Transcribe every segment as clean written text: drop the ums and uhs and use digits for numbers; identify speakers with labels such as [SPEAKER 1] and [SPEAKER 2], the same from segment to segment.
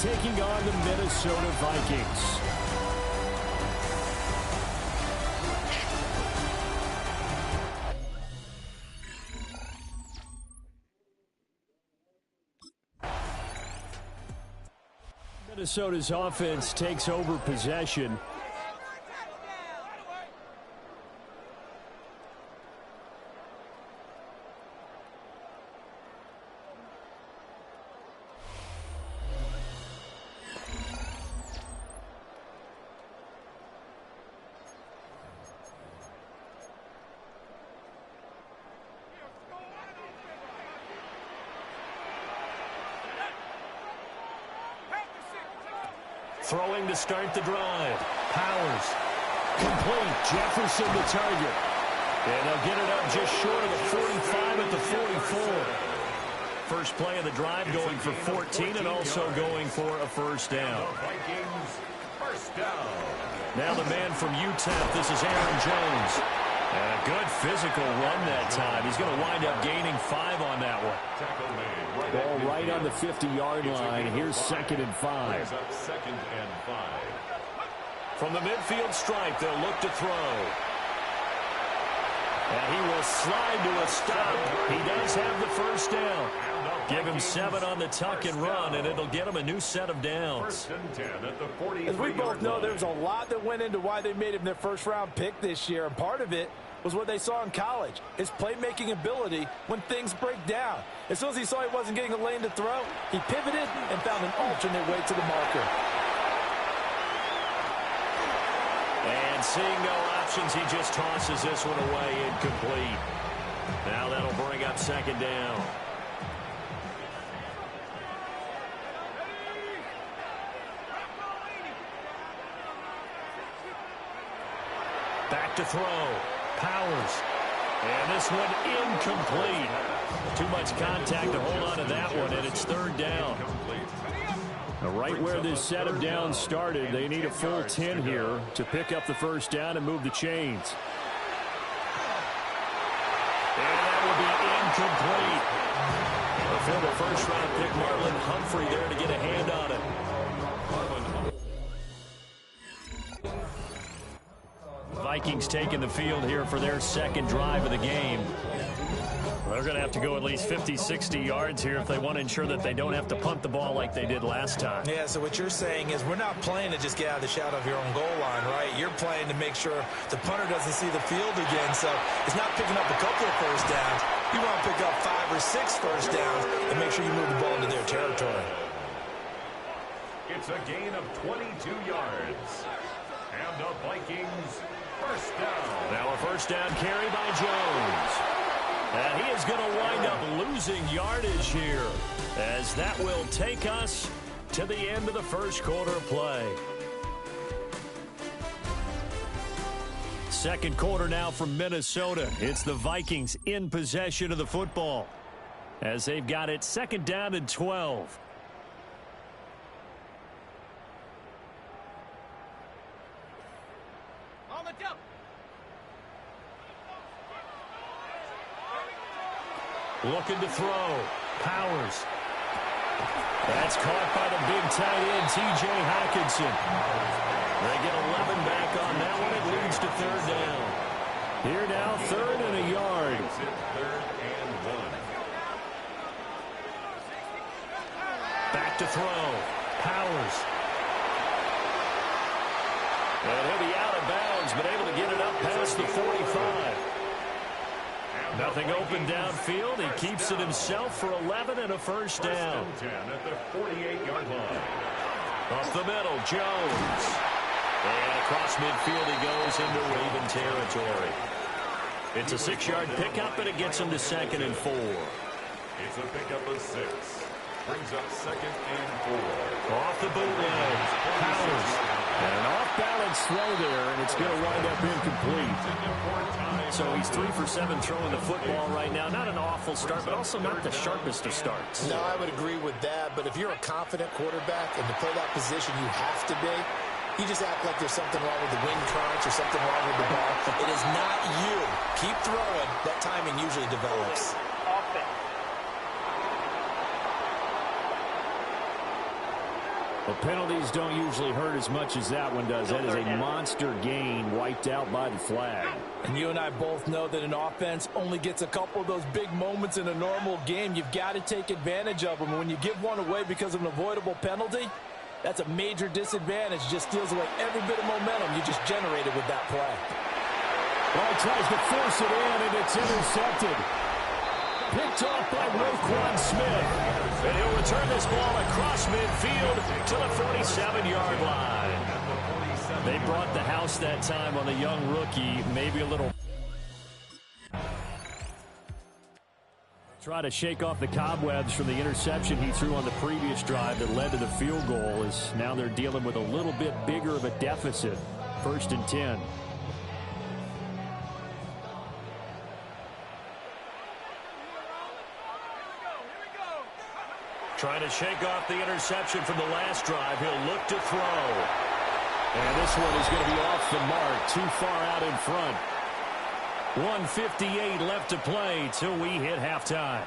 [SPEAKER 1] taking on the Minnesota Vikings. Minnesota's offense takes over possession. Throwing to start the drive. Powers. Complete. Jefferson the target. And they'll get it up just short of the 45 at the 44. First play of the drive going for 14 and also going for a first down. Now the man from UTEP. This is Aaron Jones. And a good physical run that time. He's going to wind up gaining 5 on that one. Ball right on the 50-yard line. Here's 2nd and 5. From the midfield stripe, they'll look to throw. And he will slide to a stop. He does have the first down. Give him 7 on the tuck and run, and it'll get him a new set of downs.
[SPEAKER 2] As we both know, there's a lot that went into why they made him their first-round pick this year, and part of it was what they saw in college, his playmaking ability when things break down. As soon as he saw he wasn't getting a lane to throw, he pivoted and found an alternate way to the marker.
[SPEAKER 1] And seeing no options, he just tosses this one away incomplete. Now that'll bring up 2nd down. Back to throw. Powers. And this one incomplete. Too much contact to hold on to that one, and it's 3rd down. Right where this set of downs started, they need a full 10 here to pick up the first down and move the chains. And that will be incomplete. A former first-round pick, Marlon Humphrey, there to get a hand on it. Vikings taking the field here for their 2nd drive of the game. They're going to have to go at least 50, 60 yards here if they want to ensure that they don't have to punt the ball like they did last time.
[SPEAKER 2] Yeah, so what you're saying is we're not playing to just get out of the shadow of your own goal line, right? You're playing to make sure the punter doesn't see the field again, so it's not picking up a couple of first downs. You want to pick up 5 or 6 first downs and make sure you move the ball into their territory.
[SPEAKER 3] It's a gain of 22 yards. And the Vikings first down.
[SPEAKER 1] Now a first down carry by Jones. And he is going to wind up losing yardage here, as that will take us to the end of the first quarter of play. Second quarter now from Minnesota. It's the Vikings in possession of the football, as they've got it 2nd down and 12. Looking to throw. Powers. That's caught by the big tight end, T.J. Hockenson. They get 11 back on that one. It leads to 3rd down. Here now, 3rd and a yard.
[SPEAKER 3] 3rd and 1.
[SPEAKER 1] Back to throw. Powers. And he'll be out of bounds, but able to get it up past the 45. Nothing open downfield. He keeps it himself for 11 and a first down.
[SPEAKER 3] 10 at the 48-yard line.
[SPEAKER 1] Up the middle, Jones. And across midfield he goes into Raven territory. It's a 6-yard pickup, and it gets him to 2nd and 4.
[SPEAKER 3] It's a pickup of 6. Brings up 2nd and 4.
[SPEAKER 1] Off the bootleg. Powers. And an off-balance throw there, and it's going to wind up incomplete. So he's 3 for 7 throwing the football right now. Not an awful start, but also not the sharpest of starts.
[SPEAKER 2] No, I would agree with that. But if you're a confident quarterback and to play that position you have to be, you just act like there's something wrong with the wind currents or something wrong with the ball. It is not you. Keep throwing. That timing usually develops.
[SPEAKER 1] Well, penalties don't usually hurt as much as that one does. That is a monster gain wiped out by the flag.
[SPEAKER 2] And you and I both know that an offense only gets a couple of those big moments in a normal game. You've got to take advantage of them. And when you give one away because of an avoidable penalty, that's a major disadvantage. Just steals away every bit of momentum you just generated with that play.
[SPEAKER 1] Well, he tries to force it in, and it's intercepted. Picked off by Roquan Smith. And he'll return this ball across midfield to the 47-yard line. They brought the house that time on the young rookie. Maybe a little. Try to shake off the cobwebs from the interception he threw on the previous drive that led to the field goal. As now they're dealing with a little bit bigger of a deficit. 1st and 10. Trying to shake off the interception from the last drive. He'll look to throw. And this one is going to be off the mark. Too far out in front. 1:58 left to play till we hit halftime.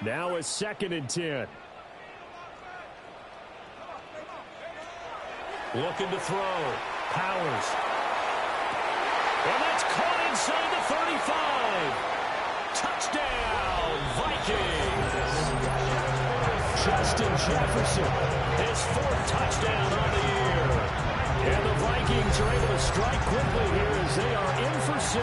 [SPEAKER 1] Now a 2nd and 10. Looking to throw. Powers. And that's caught inside the 35. Touchdown, Vikings. Justin Jefferson, his 4th touchdown on the year. And the Vikings are able to strike quickly here as they are in for 6.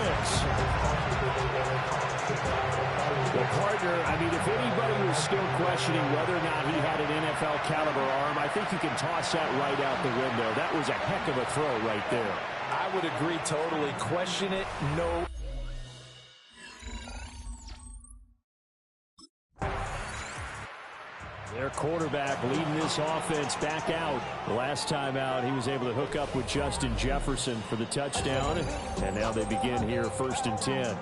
[SPEAKER 1] Well, partner, I mean, if anybody was still questioning whether or not he had an NFL caliber arm, I think you can toss that right out the window. That was a heck of a throw right there.
[SPEAKER 2] I would agree totally. Question it, no.
[SPEAKER 1] Their quarterback leading this offense back out. The last time out, he was able to hook up with Justin Jefferson for the touchdown. And now they begin here 1st and 10.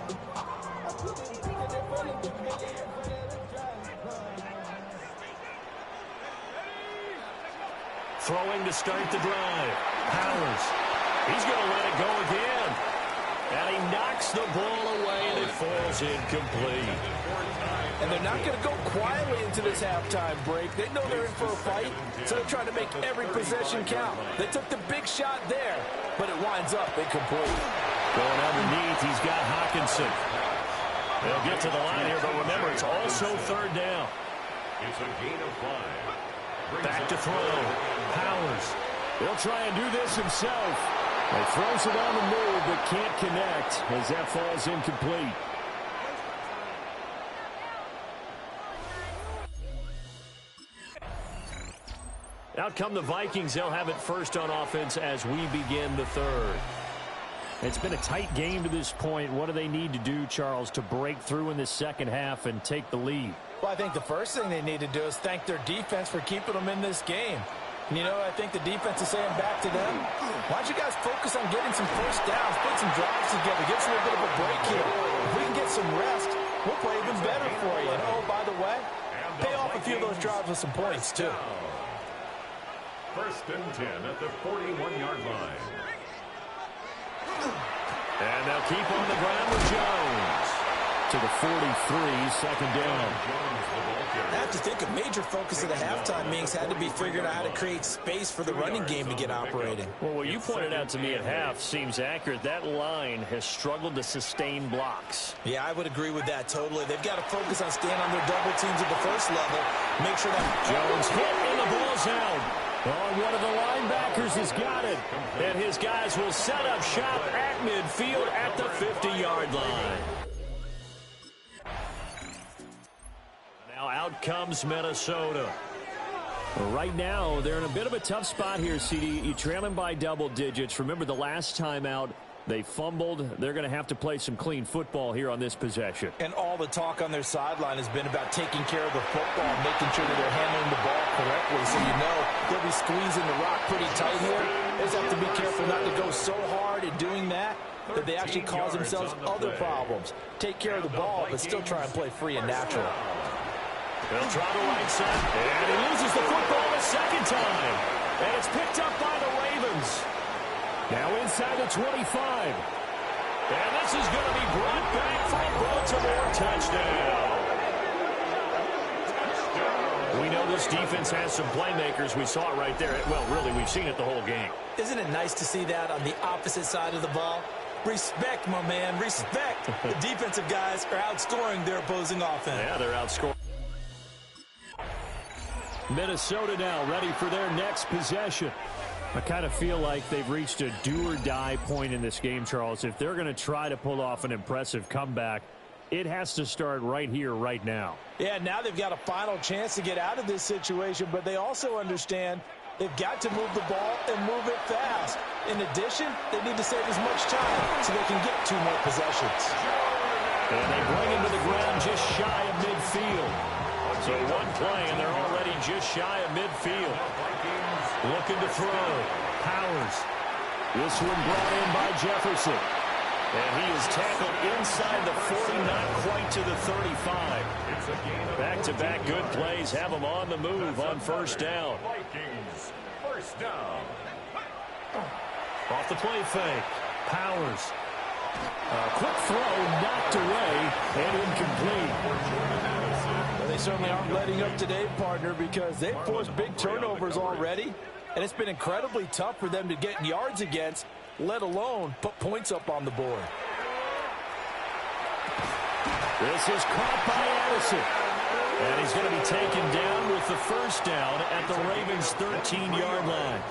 [SPEAKER 1] Throwing to start the drive. Powers. He's going to let it go again. And he knocks the ball away, and it falls incomplete.
[SPEAKER 2] And they're not going to go quietly into this halftime break. They know they're in for a fight, so they're trying to make every possession count. They took the big shot there, but it winds up incomplete.
[SPEAKER 1] Going underneath, he's got Hockenson. They'll get to the line here, but remember, it's also 3rd down.
[SPEAKER 3] It's a gain of 5.
[SPEAKER 1] Back to throw. Powers. He'll try and do this himself. He throws it on the move, but can't connect as that falls incomplete. Out come the Vikings. They'll have it first on offense as we begin the 3rd. It's been a tight game to this point. What do they need to do, Charles, to break through in the second half and take the lead?
[SPEAKER 2] Well, I think the first thing they need to do is thank their defense for keeping them in this game. And, you know, I think the defense is saying back to them, why don't you guys focus on getting some first downs, put some drives together, get us a little bit of a break here. If we can get some rest, we'll play even better for you. And, oh, by the way, pay off a few of those drives with some points, too.
[SPEAKER 3] 1st and 10 at the 41-yard line.
[SPEAKER 1] And they'll keep on the ground with Jones. To the 43, 2nd down.
[SPEAKER 2] I have to think a major focus of the halftime meetings had to be figuring out how to create space for the running game to get operating.
[SPEAKER 1] Well, what you pointed out to me at half seems accurate. That line has struggled to sustain blocks.
[SPEAKER 2] Yeah, I would agree with that totally. They've got to focus on staying on their double teams at the first level. Make sure that
[SPEAKER 1] Jones hit and the ball's out. Oh, one of the linebackers has got it. And his guys will set up shop at midfield at the 50-yard line. Now out comes Minnesota. Right now, they're in a bit of a tough spot here, CD. You trail them by double digits. Remember the last time out, they fumbled. They're going to have to play some clean football here on this possession.
[SPEAKER 2] And all the talk on their sideline has been about taking care of the football, making sure that they're handling the ball correctly. So you know they'll be squeezing the rock pretty tight here. They just have to be careful not to go so hard at doing that they actually cause themselves other problems. Take care of the ball, but still try and play free and natural.
[SPEAKER 1] They'll try the right side, and he loses the football a 2nd time. And it's picked up by the Ravens. Now inside the 25. And this is going to be brought back for a Baltimore touchdown. We know this defense has some playmakers. We saw it right there. Well, really, we've seen it the whole game.
[SPEAKER 2] Isn't it nice to see that on the opposite side of the ball? Respect, my man, respect. The defensive guys are outscoring their opposing offense.
[SPEAKER 1] Yeah, they're outscoring. Minnesota now ready for their next possession. I kind of feel like they've reached a do-or-die point in this game, Charles. If they're going to try to pull off an impressive comeback, it has to start right here, right now.
[SPEAKER 2] Yeah, now they've got a final chance to get out of this situation, but they also understand they've got to move the ball and move it fast. In addition, they need to save as much time so they can get 2 more possessions.
[SPEAKER 1] And they bring him to the ground just shy of midfield. So one play, and they're already just shy of midfield. Looking to throw. Powers. This one brought in by Jefferson. And he is tackled inside the 40, not quite to the 35. Back-to-back good plays have him on the move on first down.
[SPEAKER 3] Vikings, first down.
[SPEAKER 1] Off the play fake. Powers. Quick throw, knocked away, and incomplete.
[SPEAKER 2] Well, they certainly aren't letting up today, partner, because they've forced big turnovers already, and it's been incredibly tough for them to get yards against, let alone put points up on the board.
[SPEAKER 1] This is caught by Addison. And he's going to be taken down with the first down at the Ravens' 13-yard line.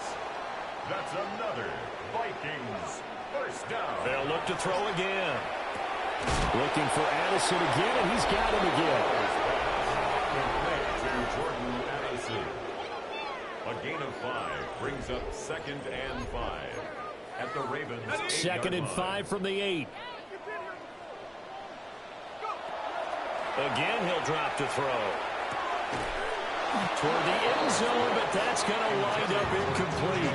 [SPEAKER 3] That's another Vikings first down.
[SPEAKER 1] They'll look to throw again. Looking for Addison again, and he's got him again.
[SPEAKER 3] To Jordan Addison. A gain of 5 brings up 2nd and 5 at the Ravens'
[SPEAKER 1] 2nd and 5 from the 8. Again, he'll drop to throw. Toward the end zone, but that's going to wind up incomplete.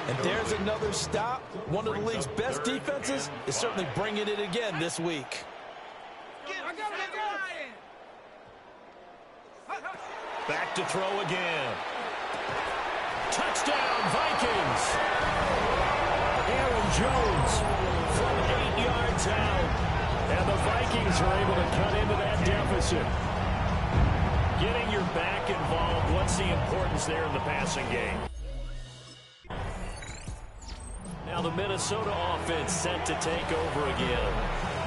[SPEAKER 2] And there's another stop. One of the league's best defenses is certainly bringing it again this week.
[SPEAKER 1] Back to throw again. Touchdown, Vikings. Aaron Jones from 8 yards out. And the Vikings are able to cut into that deficit. Getting your back involved, what's the importance there in the passing game? Now the Minnesota offense set to take over again.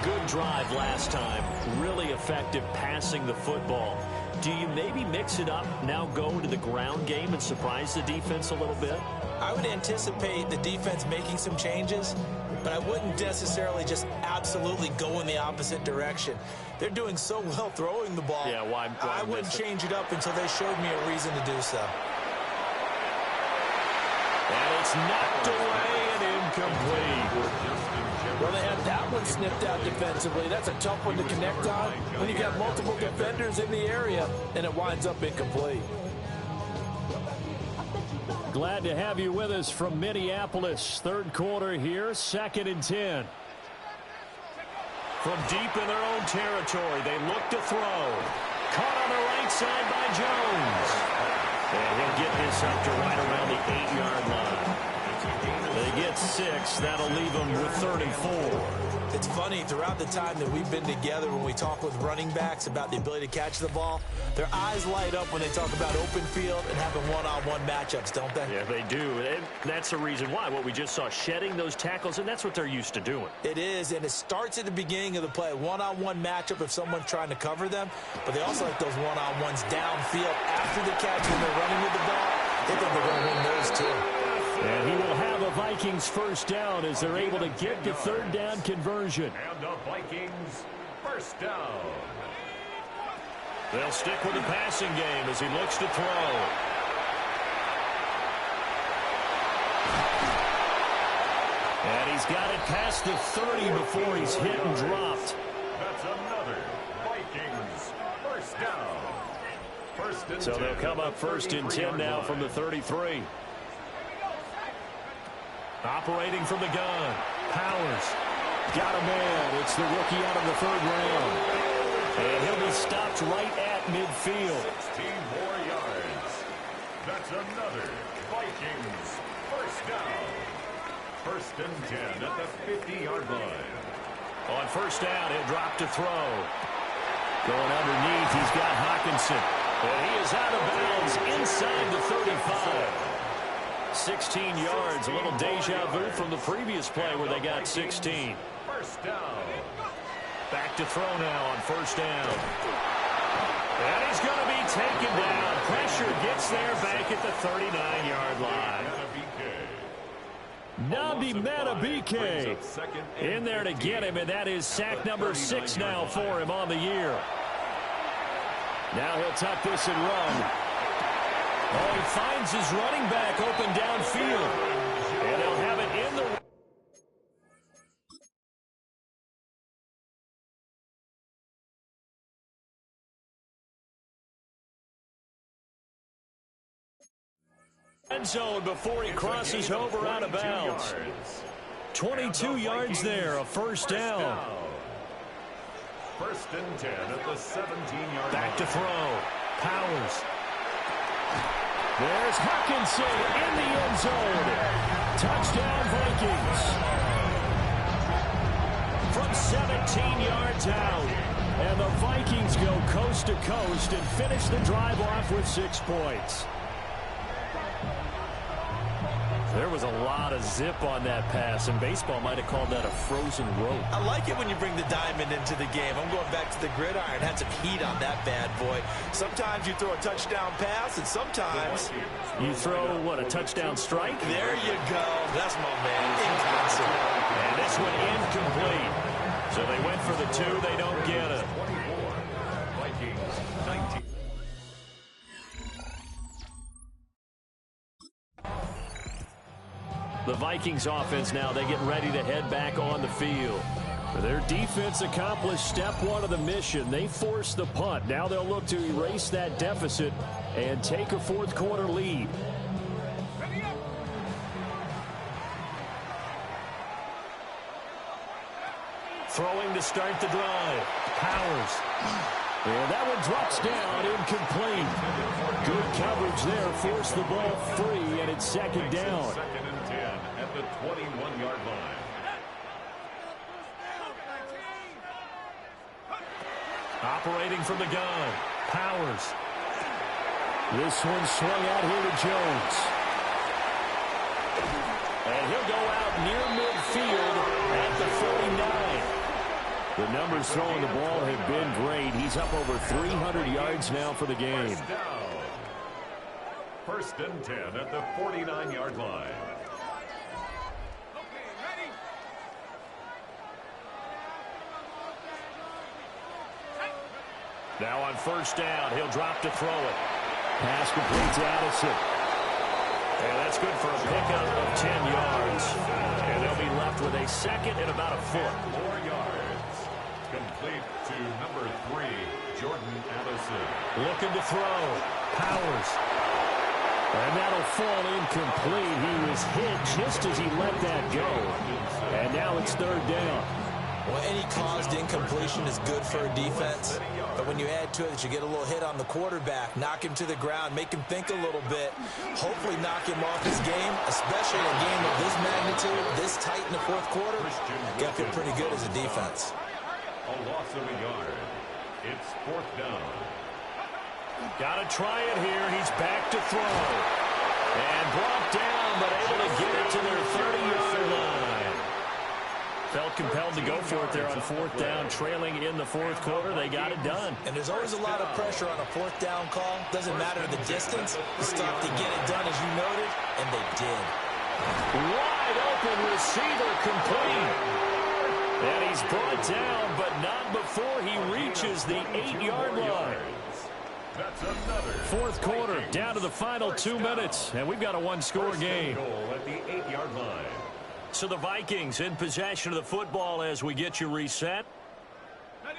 [SPEAKER 1] Good drive last time. Really effective passing the football. Do you maybe mix it up, now go to the ground game and surprise the defense a little bit?
[SPEAKER 2] I would anticipate the defense making some changes, but I wouldn't necessarily just absolutely go in the opposite direction. They're doing so well throwing the ball.
[SPEAKER 1] Yeah, why
[SPEAKER 2] I wouldn't change it up until they showed me a reason to do so.
[SPEAKER 1] And it's knocked away and incomplete.
[SPEAKER 2] Well, they had that one snipped out defensively. That's a tough one to connect on when you've got multiple defenders in the area, and it winds up incomplete.
[SPEAKER 1] Glad to have you with us from Minneapolis. Third quarter here, 2nd and 10. From deep in their own territory, they look to throw. Caught on the right side by Jones. And he'll get this up to right around the 8-yard line. They get 6. That'll leave them with 34.
[SPEAKER 2] It's funny, throughout the time that we've been together when we talk with running backs about the ability to catch the ball, their eyes light up when they talk about open field and having one-on-one matchups, don't they?
[SPEAKER 1] Yeah, they do. And that's the reason why. What we just saw, shedding those tackles, and that's what they're used to doing.
[SPEAKER 2] It is, and it starts at the beginning of the play. One-on-one matchup if someone's trying to cover them, but they also like those one-on-ones downfield after the catch when they're running with the ball. They think they're going to win those too.
[SPEAKER 1] And he will have a Vikings first down as they're able to get the third down conversion.
[SPEAKER 3] And the Vikings first down.
[SPEAKER 1] They'll stick with the passing game as he looks to throw. And he's got it past the 30 before he's hit and dropped.
[SPEAKER 3] That's another Vikings first down. First and
[SPEAKER 1] So
[SPEAKER 3] 10
[SPEAKER 1] they'll come up first and 10 now from the 33. Operating from the gun. Powers. Got a man. It's the rookie out of the 3rd round. And he'll be stopped right at midfield.
[SPEAKER 3] 16 more yards. That's another Vikings first down. First and 10 at the 50-yard line.
[SPEAKER 1] On first down, he'll drop to throw. Going underneath, he's got Hockenson. And he is out of bounds inside the 35. 16 yards, a little deja vu from the previous play where they got 16.
[SPEAKER 3] First down.
[SPEAKER 1] Back to throw now on first down. And he's going to be taken down. Pressure gets there back at the 39-yard line. Nnamdi Madubuike in there to get him, and that is sack number 6 now for him on the year. Now he'll tuck this and run. Oh, he finds his running back open downfield. And he'll have it in the end zone before he crosses over out of bounds. 22 yards there, a first down.
[SPEAKER 3] First and 10 at the 17-yard line.
[SPEAKER 1] Back to throw. Powers. There's Hockenson in the end zone. Touchdown, Vikings. From 17 yards out. And the Vikings go coast to coast and finish the drive off with 6 points. There was a lot of zip on that pass, and baseball might have called that a frozen rope.
[SPEAKER 2] I like it when you bring the diamond into the game. I'm going back to the gridiron. Had some heat on that bad boy. Sometimes you throw a touchdown pass, and sometimes
[SPEAKER 1] you throw, what, a touchdown strike?
[SPEAKER 2] There you go. That's my man. Inconstant.
[SPEAKER 1] And this one incomplete. So they went for the 2. They don't get it.
[SPEAKER 3] 24. Vikings 19.
[SPEAKER 1] The Vikings offense now, they get ready to head back on the field. Their defense accomplished step 1 of the mission. They forced the punt. Now they'll look to erase that deficit and take a fourth quarter lead. Throwing to start the drive. Powers. And that one drops down, incomplete. Good coverage there, forced the ball free, and it's second down.
[SPEAKER 3] Second and 10 at the 21-yard line.
[SPEAKER 1] Operating from the gun. Powers. This one swung out here to Jones. And he'll go out near midfield at the 49. The numbers throwing the ball have been great. He's up over 300 yards now for the game.
[SPEAKER 3] First and 10 at the 49-yard line.
[SPEAKER 1] Now on first down, he'll drop to throw it. Pass complete to Addison. And that's good for a pickup of 10 yards. And they'll be left with a second and about a foot.
[SPEAKER 3] 4 yards. Complete to number 3, Jordan Addison.
[SPEAKER 1] Looking to throw. Powers. And that'll fall incomplete. He was hit just as he let that go. And now it's third down.
[SPEAKER 2] Well, any caused incompletion is good for a defense. But when you add to it that you get a little hit on the quarterback, knock him to the ground, make him think a little bit, hopefully knock him off his game, especially in a game of this magnitude, this tight in the fourth quarter, got to feel pretty good as a defense.
[SPEAKER 3] A loss of a yard. It's fourth down.
[SPEAKER 1] Got to try it here. He's back to throw. And brought down, but able to get it to their 30-yard line. Felt compelled to go for it there on fourth down, trailing in the fourth quarter. They got it done.
[SPEAKER 2] And there's always a lot of pressure on a fourth down call. Doesn't matter the distance. You stop to get it done, as you noted, and they did.
[SPEAKER 1] Wide open receiver complete. And he's brought down, but not before he reaches the 8-yard line.
[SPEAKER 3] That's another.
[SPEAKER 1] Fourth quarter, down to the final 2 minutes, and we've got a one-score game.
[SPEAKER 3] Goal at the 8-yard line.
[SPEAKER 1] So the Vikings in possession of the football as we get you reset.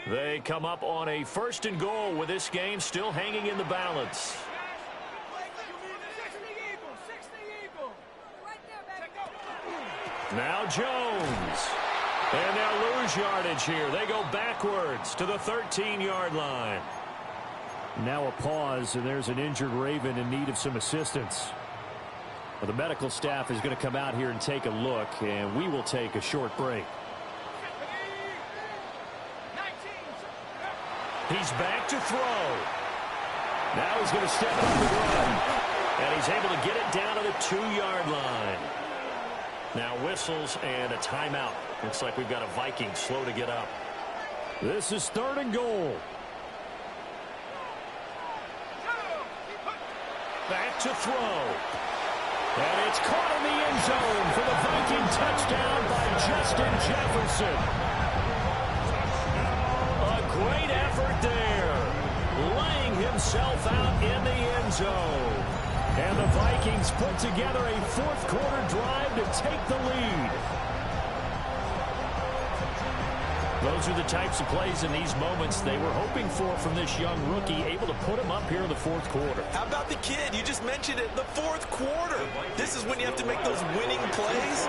[SPEAKER 1] They come up on a first and goal with this game still hanging in the balance. Now Jones. And they'll lose yardage here. They go backwards to the 13-yard line. Now a pause, and there's an injured Raven in need of some assistance. Well, the medical staff is going to come out here and take a look, and we will take a short break. He's back to throw. Now he's going to step up and run. And he's able to get it down to the 2-yard line. Now whistles and a timeout. Looks like we've got a Viking slow to get up. This is 3rd and goal. Back to throw. And it's caught in the end zone for the Viking touchdown by Justin Jefferson. A great effort there. Laying himself out in the end zone. And the Vikings put together a 4th quarter drive to take the lead. Those are the types of plays in these moments they were hoping for from this young rookie, able to put him up here in the 4th quarter.
[SPEAKER 2] How about the kid? You just mentioned it, the 4th quarter. This is when you have to make those winning plays.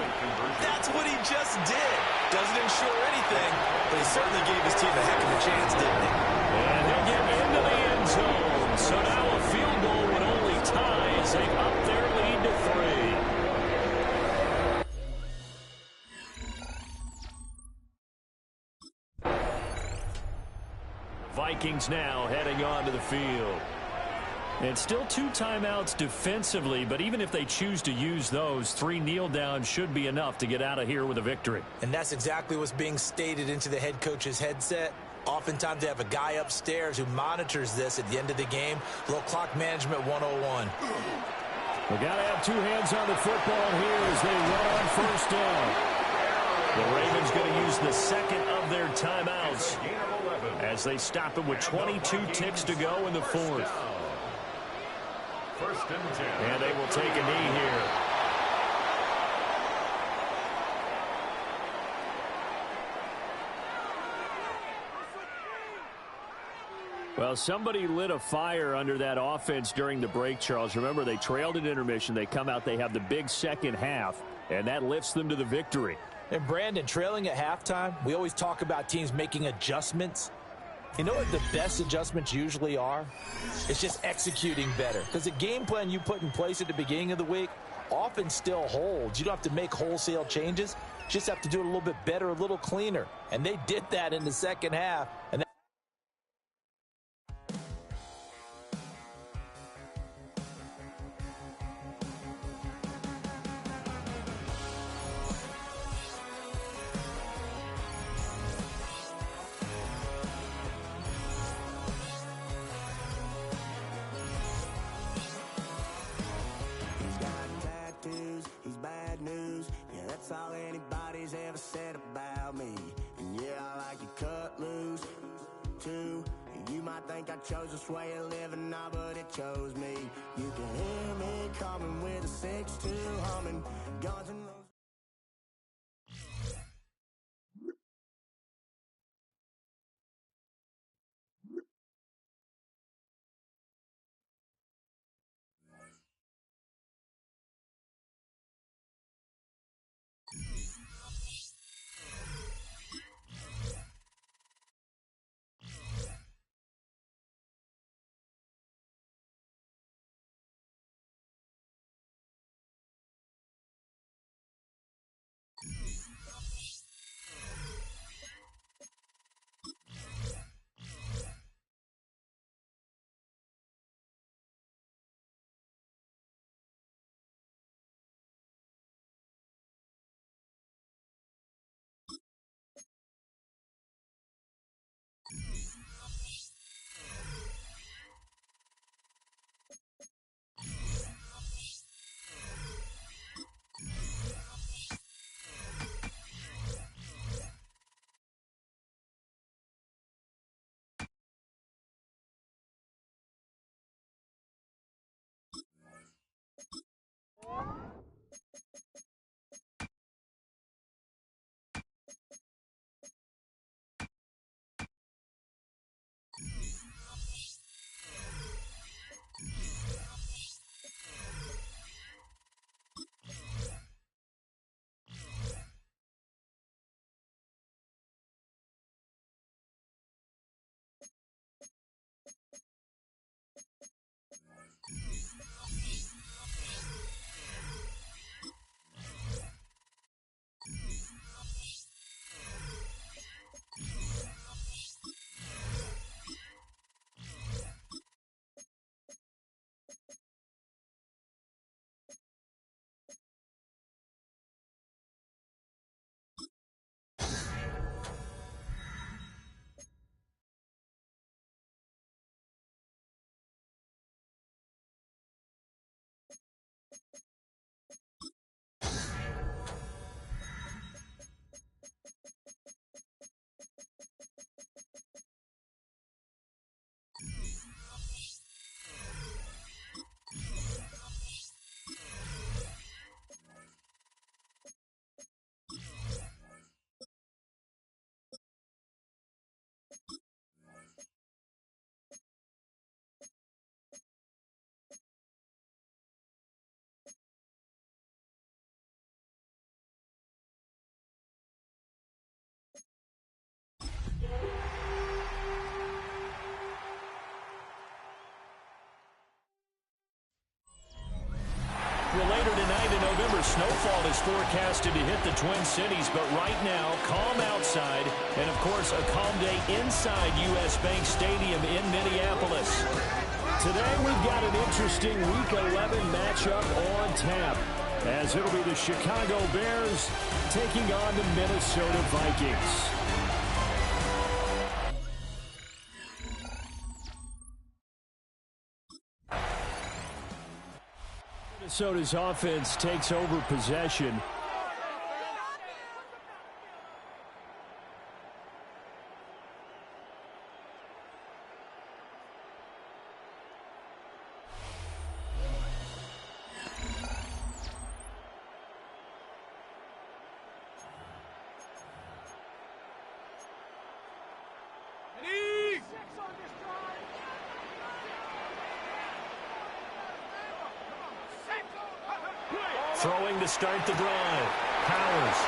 [SPEAKER 2] That's what he just did. Doesn't ensure anything, but he certainly gave his team a heck of a chance, didn't he?
[SPEAKER 1] And he'll get into the end zone. So now a field goal would only tie as they up their lead to 3. Vikings now heading onto the field. And still 2 timeouts defensively, but even if they choose to use those, 3 kneel downs should be enough to get out of here with a victory.
[SPEAKER 2] And that's exactly what's being stated into the head coach's headset. Oftentimes they have a guy upstairs who monitors this at the end of the game. A little clock management 101.
[SPEAKER 1] We got to have 2 hands on the football here as they run on 1st down. The Ravens going to use the 2nd of their timeouts as they stop it with 22 ticks to go in the 4th.
[SPEAKER 3] 1st and 10.
[SPEAKER 1] And they will take a knee here. Well, somebody lit a fire under that offense during the break, Charles. Remember, they trailed at intermission. They come out, they have the big second half, and that lifts them to the victory.
[SPEAKER 2] And Brandon, trailing at halftime, we always talk about teams making adjustments. You know what the best adjustments usually are? It's just executing better. Because the game plan you put in place at the beginning of the week often still holds. You don't have to make wholesale changes. You just have to do it a little bit better, a little cleaner. And they did that in the second half. And
[SPEAKER 4] all anybody's ever said about me. And yeah, I like you cut loose too. You might think I chose this way of living now, but it chose me. You can hear me coming with a 6-2 humming. Guns and Roses.
[SPEAKER 1] Well, later tonight in November, snowfall is forecasted to hit the Twin Cities, but right now, calm outside, and of course, a calm day inside U.S. Bank Stadium in Minneapolis. Today, we've got an interesting Week 11 matchup on tap, as it'll be the Chicago Bears taking on the Minnesota Vikings. Minnesota's offense takes over possession. Throwing to start the drive. Powers.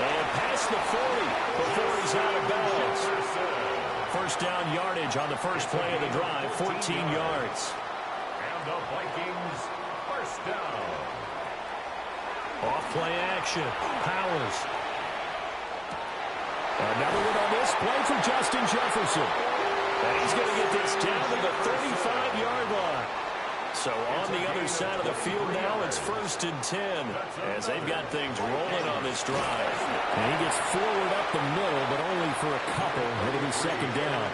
[SPEAKER 1] And past the 40 before he's out of bounds. First down yardage on the first play of the drive, 14 yards.
[SPEAKER 3] And the Vikings first down.
[SPEAKER 1] Off play action. Powers. Another one on this play for Justin Jefferson. And he's going to get this down to the 35-yard line. So on the other side of the field now, it's 1st and 10 as they've got things rolling on this drive. And he gets forward up the middle, but only for a couple. It'll be second down.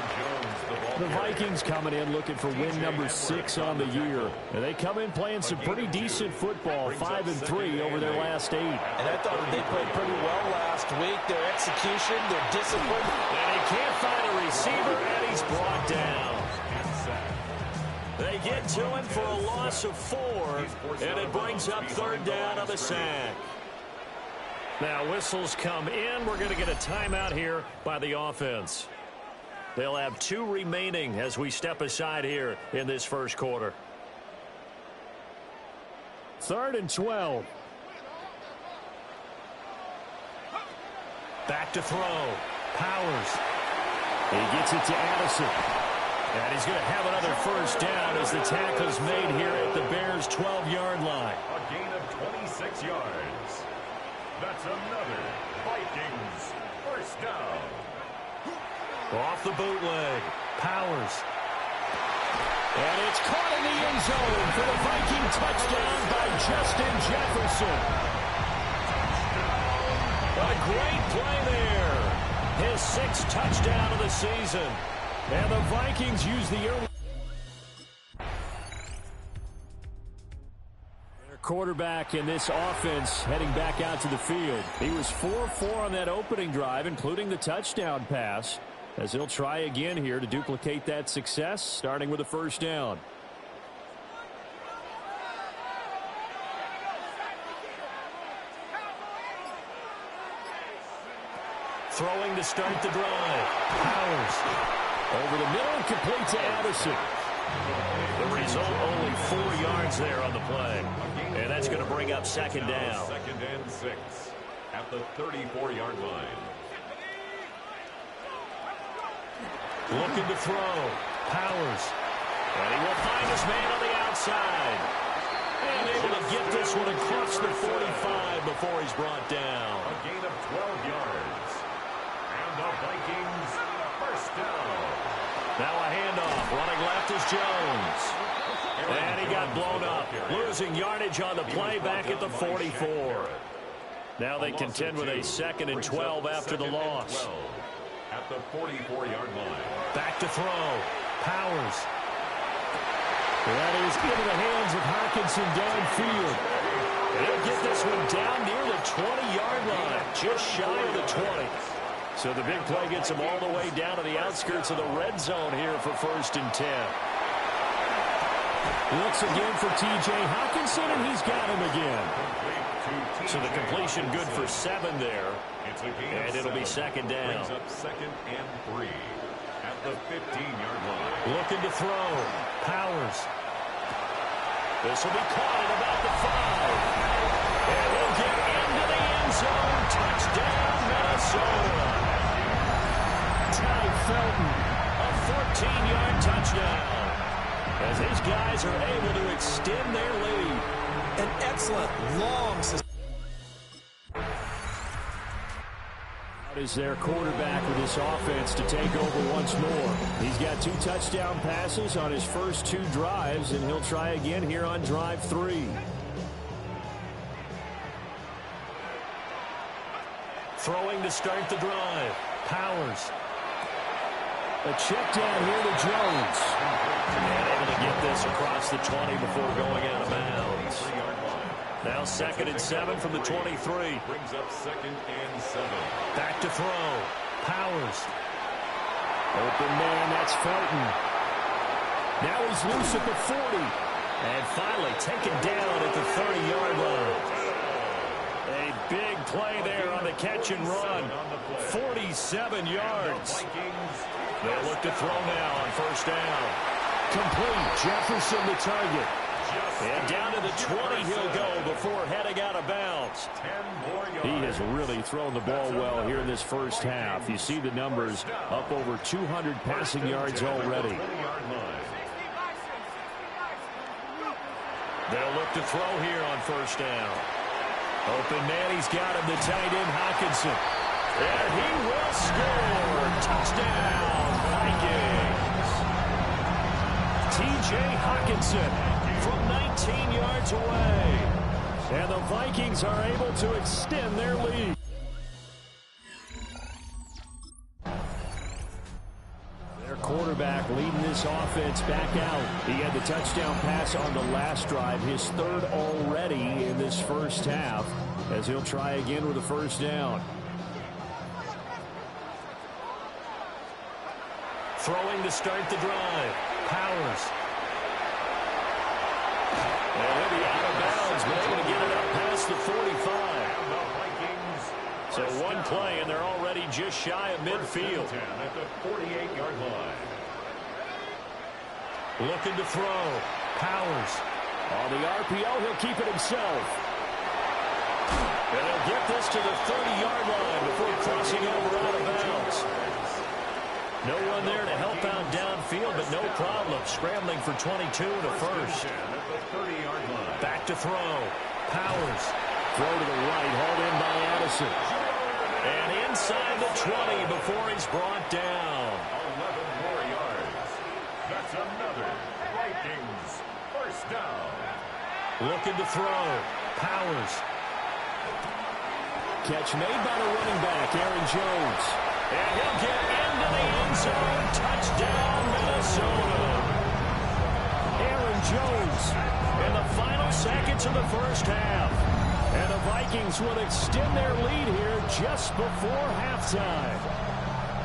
[SPEAKER 1] The Vikings coming in looking for win number 6 on the year. And they come in playing some pretty decent football, 5-3 over their last 8.
[SPEAKER 2] And I thought they played pretty well last week. Their execution, their discipline.
[SPEAKER 1] And he can't find a receiver, and he's brought down. They get to him for a loss of 4, and it brings up 3rd down on the sack. Now whistles come in. We're going to get a timeout here by the offense. They'll have 2 remaining as we step aside here in this first quarter. 3rd and 12. Back to throw. Powers. He gets it to Addison. And he's going to have another first down as the tackle's made here at the Bears' 12-yard line.
[SPEAKER 3] A gain of 26 yards. That's another Vikings first down.
[SPEAKER 1] Off the bootleg. Powers. And it's caught in the end zone for the Viking touchdown by Justin Jefferson. A great play there. His 6th touchdown of the season. And the Vikings use the early. Their quarterback in this offense heading back out to the field. He was 4-4 on that opening drive, including the touchdown pass, as he'll try again here to duplicate that success, starting with a first down. Throwing to start the drive. Powers. Over the middle and complete to Addison. The result, only 4 yards there on the play. And that's going to bring up second down.
[SPEAKER 3] 2nd and 6 at the 34-yard line.
[SPEAKER 1] Looking to throw. Powers. And he will find his man on the outside. And able to get this one across the 45 before he's brought down.
[SPEAKER 3] A gain of 12 yards. And the Vikings first down.
[SPEAKER 1] Now a handoff. Running left is Jones. And he got blown up. Losing yardage on the play back at the 44. Now they contend with a 2nd and 12 after the loss.
[SPEAKER 3] At the 44-yard line.
[SPEAKER 1] Back to throw. Powers. That is into the hands of Hockenson downfield. And he'll get this one down near the 20-yard line. Just shy of the 20. So the big play gets him all the way down to the outskirts of the red zone here for 1st and 10. Looks again for T.J. Hockenson, and he's got him again. So the completion good for 7 there. And it'll be second down.
[SPEAKER 3] Brings up 2nd and 3 at the 15-yard line.
[SPEAKER 1] Looking to throw. Powers. This will be caught at about the 5. And he'll get into the end zone. Touchdown, Minnesota. Ty Felton, a 14-yard touchdown. As these guys are able to extend their lead.
[SPEAKER 2] An excellent long
[SPEAKER 1] is their quarterback with this offense to take over once more. He's got 2 touchdown passes on his first 2 drives, and he'll try again here on drive 3. Throwing to start the drive. Powers. A check down here to Jones. And able to get this across the 20 before going out of bounds. Now 2nd and 7 from the 23.
[SPEAKER 3] Brings up 2nd and 7.
[SPEAKER 1] Back to throw. Powers. Open man, that's Felton. Now he's loose at the 40. And finally taken down at the 30-yard line. A big play there on the catch and run. 47 yards. They'll look to throw now on 1st down. Complete. Jefferson the target. And down to the 20 he'll go before heading out of bounds. He has really thrown the ball well here in this first half. You see the numbers up over 200 passing yards already. They'll look to throw here on 1st down. Open man, he's got him, the tight end Hockenson. And he will score. Touchdown, Vikings. T.J. Hockenson from 19 yards away. And the Vikings are able to extend their lead. Their quarterback leading this offense back out. He had the touchdown pass on the last drive, his 3rd already in this first half, as he'll try again with a 1st down. Throwing to start the drive. Powers. And he'll be out of bounds, but able to get it up past the 45. So 1 play, and they're already just shy of midfield.
[SPEAKER 3] At the 48-yard line.
[SPEAKER 1] Looking to throw. Powers. On the RPO, he'll keep it himself. And he'll get this to the 30-yard line before crossing over out of bounds. No one there to help out downfield, but no problem. Scrambling for 22 and a 1st. Back to throw. Powers. Throw to the right, hauled in by Addison. And inside the 20 before he's brought down.
[SPEAKER 3] 11 more yards. That's another Vikings 1st down.
[SPEAKER 1] Looking to throw. Powers. Catch made by the running back, Aaron Jones. And he'll get into the end zone. Touchdown, Minnesota. Aaron Jones in the final seconds of the first half. And the Vikings will extend their lead here just before halftime.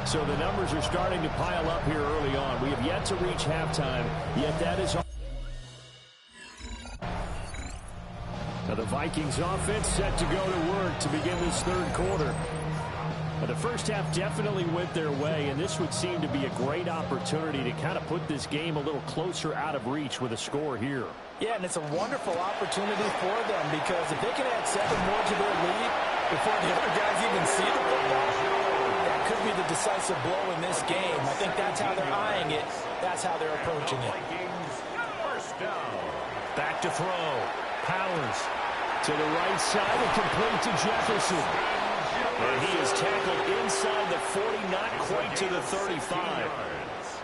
[SPEAKER 1] So the numbers are starting to pile up here early on. We have yet to reach halftime, yet that is... Now the Vikings offense set to go to work to begin this 3rd quarter. The first half definitely went their way, and this would seem to be a great opportunity to kind of put this game a little closer out of reach with a score here.
[SPEAKER 2] Yeah, and it's a wonderful opportunity for them, because if they can add 7 more to their lead before the other guys even see the football, that could be the decisive blow in this game. I think that's how they're eyeing it. That's how they're approaching it.
[SPEAKER 1] Back to throw. Powers. To the right side and complete to Jefferson. And he is tackled inside the 40, not quite to the 35.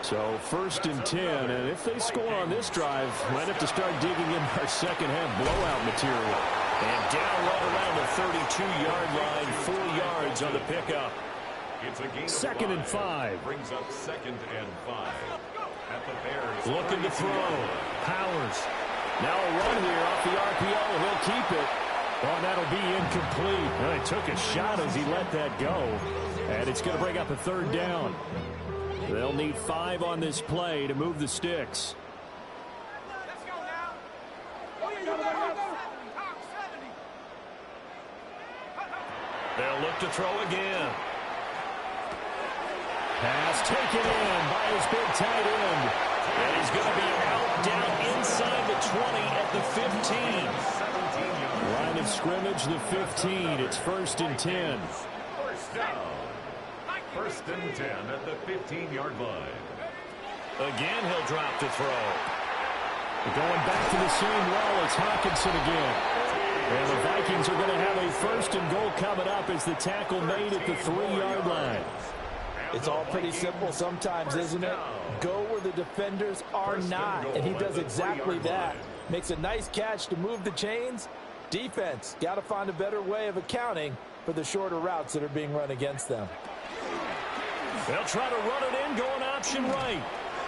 [SPEAKER 1] So 1st and 10, and if they score on this drive, might have to start digging in our second half blowout material. And down right around the 32-yard line, 4 yards on the pickup.
[SPEAKER 3] It's a gain
[SPEAKER 1] 2nd and 5.
[SPEAKER 3] Brings up 2nd and 5. At the Bears.
[SPEAKER 1] Looking to throw. Powers. Now a run here off the RPO. He'll keep it. Oh, that'll be incomplete. Well, he took a shot as he let that go. And it's going to bring up a 3rd down. They'll need 5 on this play to move the sticks.
[SPEAKER 5] Let's go now.
[SPEAKER 1] They'll look to throw again. Pass taken in by his big tight end. And he's going to be out down inside the 20 at the 15. Line of scrimmage, the 15. It's 1st and 10.
[SPEAKER 3] 1st down. 1st and 10 at the 15-yard line.
[SPEAKER 1] Again, he'll drop to throw. Going back to the same well, it's Hockenson again. And the Vikings are going to have a first and goal coming up as the tackle made at the 3-yard line.
[SPEAKER 2] It's all pretty simple sometimes, isn't it? Go where the defenders are not, and he does exactly that. Makes a nice catch to move the chains. Defense, got to find a better way of accounting for the shorter routes that are being run against them.
[SPEAKER 1] They'll try to run it in, going option right.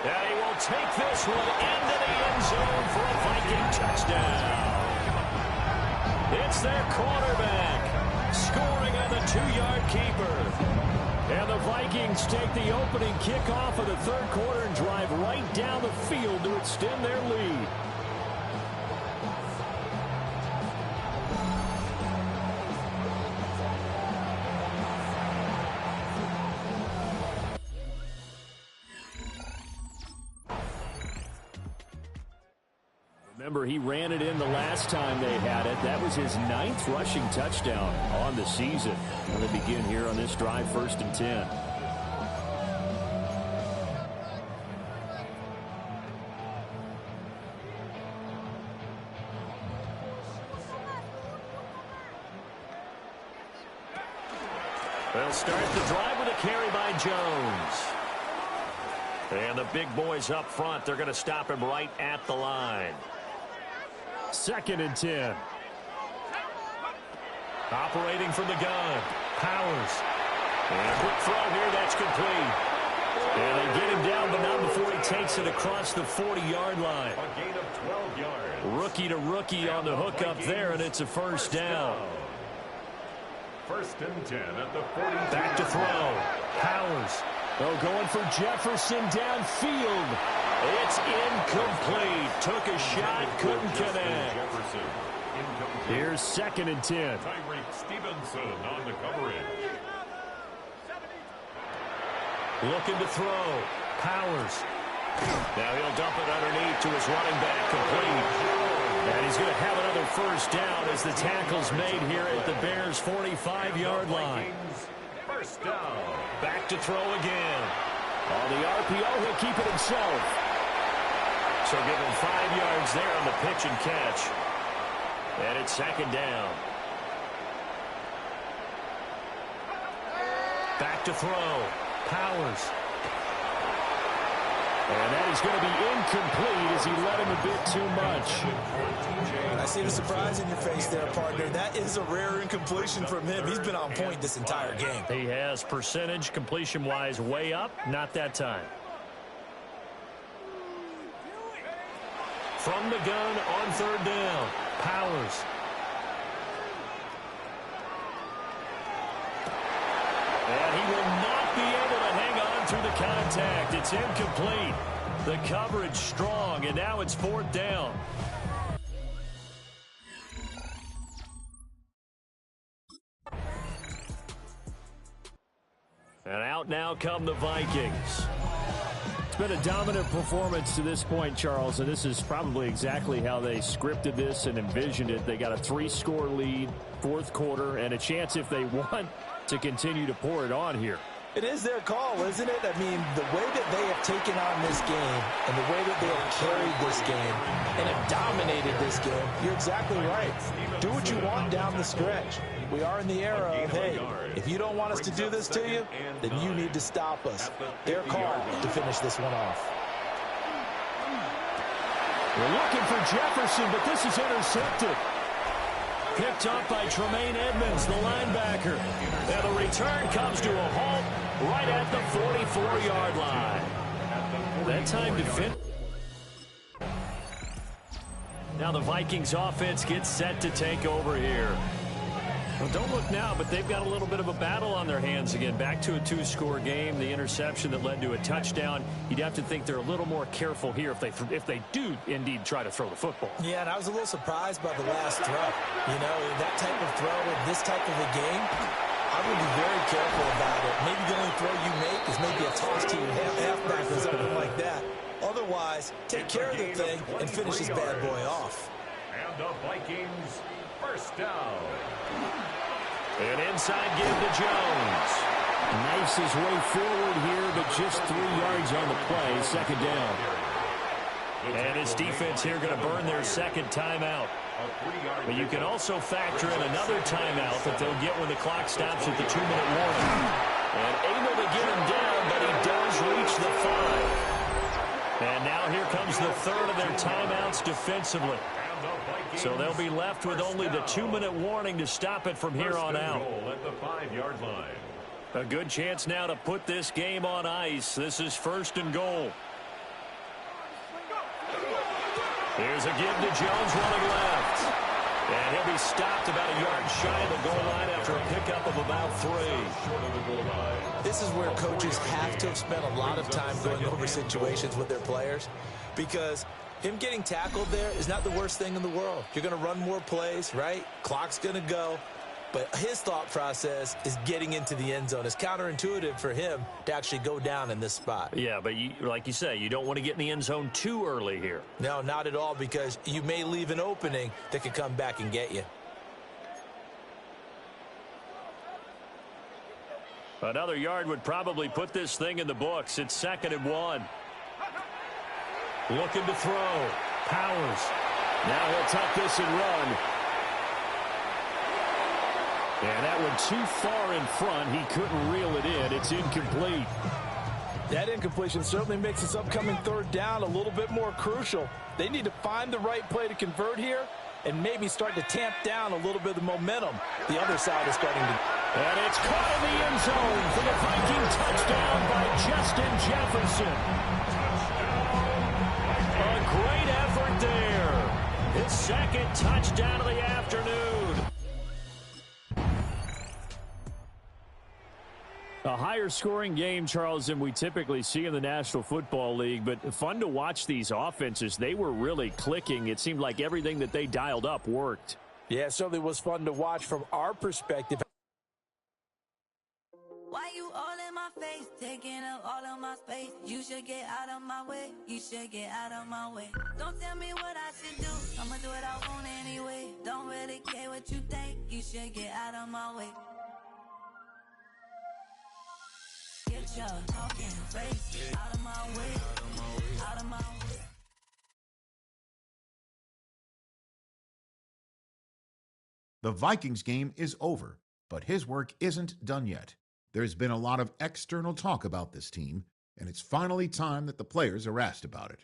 [SPEAKER 1] And he will take this one into the end zone for a Viking touchdown. It's their quarterback scoring on the 2-yard keeper. And the Vikings take the opening kickoff of the third quarter and drive right down the field to extend their lead. Remember, he ran it in the last time they had it. That was his 9th rushing touchdown on the season. And they begin here on this drive, 1st and 10. They'll start the drive with a carry by Jones. And the big boys up front, they're going to stop him right at the line. 2nd and 10. Operating from the gun. Powers. And a quick throw here. That's complete. And they get him down, but not before he takes it across the 40-yard line.
[SPEAKER 3] A gain of 12 yards.
[SPEAKER 1] Rookie to rookie on the hook up there, and it's a first down.
[SPEAKER 3] 1st and 10 at the 40.
[SPEAKER 1] Back to throw. Powers. Oh, going for Jefferson downfield. It's incomplete. Took a shot, couldn't connect. Here's 2nd and 10.
[SPEAKER 3] Tyreek Stevenson on the coverage.
[SPEAKER 1] Looking to throw. Powers. Now he'll dump it underneath to his running back, complete. And he's going to have another first down as the tackle's made here at the Bears' 45-yard line.
[SPEAKER 3] First down.
[SPEAKER 1] Back to throw again. On the RPO, he'll keep it himself. So give him 5 yards there on the pitch and catch. And it's 2nd down. Back to throw. Powers. And that is going to be incomplete as he led him a bit too much.
[SPEAKER 2] I see the surprise in your face there, partner. That is a rare incompletion from him. He's been on point this entire game.
[SPEAKER 1] He has percentage completion-wise way up. Not that time. From the gun on 3rd down. Powers. And he will not be able to hang on through the contact. It's incomplete. The coverage strong, and now it's 4th down. And out now come the Vikings. It's been a dominant performance to this point, Charles, and this is probably exactly how they scripted this and envisioned it. They got a 3-score lead, 4th quarter, and a chance, if they want, to continue to pour it on here.
[SPEAKER 2] It is their call, isn't it? I mean, the way that they have taken on this game and the way that they have carried this game and have dominated this game, you're exactly right. Do what you want down the stretch. We are in the era of, hey, if you don't want us to do this to you, then you need to stop us. Their call to finish this one off.
[SPEAKER 1] We're looking for Jefferson, but this is intercepted. Picked up by Tremaine Edmonds, the linebacker. And the return comes to a halt right at the 44-yard line. That time to fit. Now the Vikings offense gets set to take over here. Well, don't look now, but they've got a little bit of a battle on their hands again. Back to a 2-score game. The interception that led to a touchdown. You'd have to think they're a little more careful here if they do indeed try to throw the football.
[SPEAKER 2] Yeah, and I was a little surprised by the last throw. You know, that type of throw in this type of a game, I would be very careful about it. Maybe the only throw you make is maybe a toss to your halfback or something like that. Otherwise, take care of the thing and finish this bad boy off.
[SPEAKER 3] And the Vikings first down.
[SPEAKER 1] And inside give to Jones. Knifes his way forward here, but just 3 yards on the play. 2nd down. And this defense here going to burn their second timeout. But you can also factor in another timeout that they'll get when the clock stops at the 2-minute warning. And able to get him down, but he does reach the 5. And now here comes the third of their timeouts defensively. So they'll be left with only the 2-minute warning to stop it from here on out.
[SPEAKER 3] At the 5-yard line.
[SPEAKER 1] A good chance now to put this game on ice. This is 1st and goal. Here's a give to Jones running left. And he'll be stopped about a yard shy of the goal line after a pickup of about 3.
[SPEAKER 2] This is where coaches have to have spent a lot of time going over situations with their players, because him getting tackled there is not the worst thing in the world. You're going to run more plays, right? Clock's going to go. But his thought process is getting into the end zone. It's counterintuitive for him to actually go down in this spot.
[SPEAKER 1] Yeah, but like you say, you don't want to get in the end zone too early here.
[SPEAKER 2] No, not at all, because you may leave an opening that could come back and get you.
[SPEAKER 1] Another yard would probably put this thing in the books. It's 2nd and 1. Looking to throw. Powers. Now he'll tuck this and run. And that one too far in front. He couldn't reel it in. It's incomplete.
[SPEAKER 2] That incompletion certainly makes this upcoming 3rd down a little bit more crucial. They need to find the right play to convert here and maybe start to tamp down a little bit of the momentum. The other side is starting to...
[SPEAKER 1] And it's caught in the end zone for the Viking touchdown by Justin Jefferson. A great effort there. His 2nd touchdown of the afternoon. A higher scoring game, Charles, than we typically see in the National Football League, but fun to watch these offenses. They were really clicking. It seemed like everything that they dialed up worked.
[SPEAKER 2] Yeah, it certainly was fun to watch from our perspective.
[SPEAKER 6] Why you all in my face, taking up all of my space? You should get out of my way. You should get out of my way. Don't tell me what I should do. I'ma do what I want anyway. Don't really care what you think. You should get out of my way. Get your talking face out of my way. Out of my way.
[SPEAKER 7] The Vikings game is over, but his work isn't done yet. There's been a lot of external talk about this team, and it's finally time that the players are asked about it.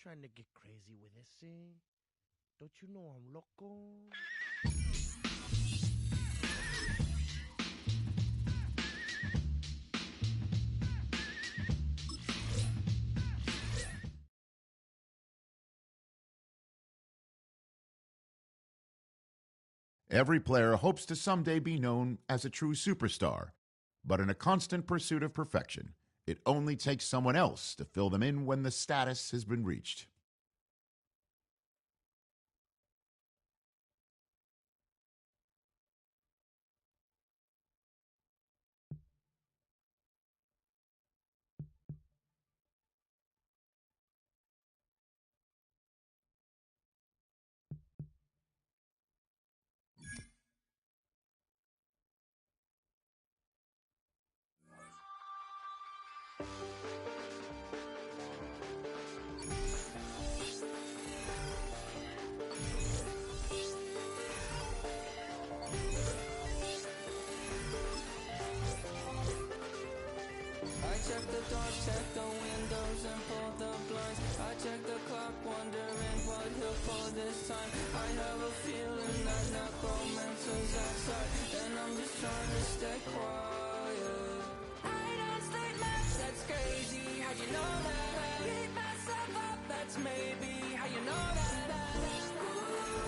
[SPEAKER 8] Trying to get crazy with this, don't you know I'm loco?
[SPEAKER 7] Every player hopes to someday be known as a true superstar, but in a constant pursuit of perfection, it only takes someone else to fill them in when the status has been reached.
[SPEAKER 9] Check the doors, check the windows, and pull the blinds. I check the clock, wondering what he'll pull this time. I have a feeling that necromancer's outside, and I'm just trying to stay quiet. I don't sleep much, that's crazy. How'd you know that? Beat myself up, that's maybe how you know that. Ooh.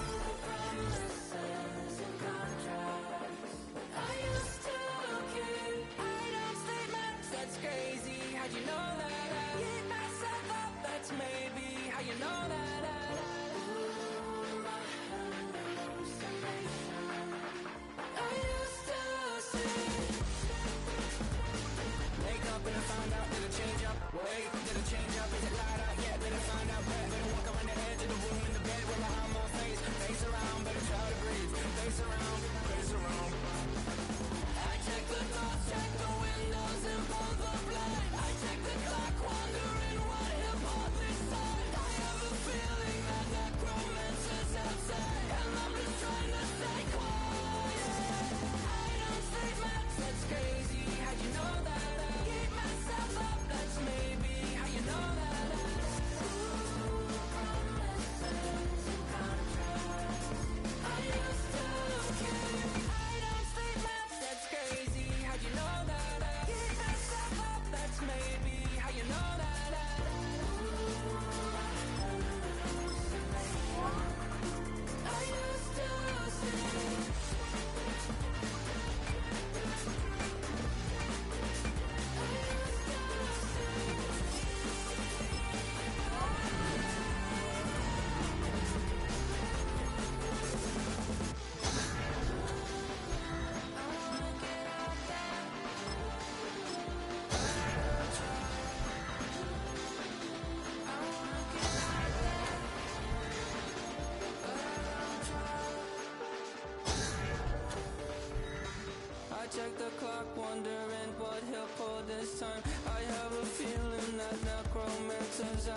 [SPEAKER 9] check the clock, wondering what he'll pull this time. I have a feeling that necromancer's out.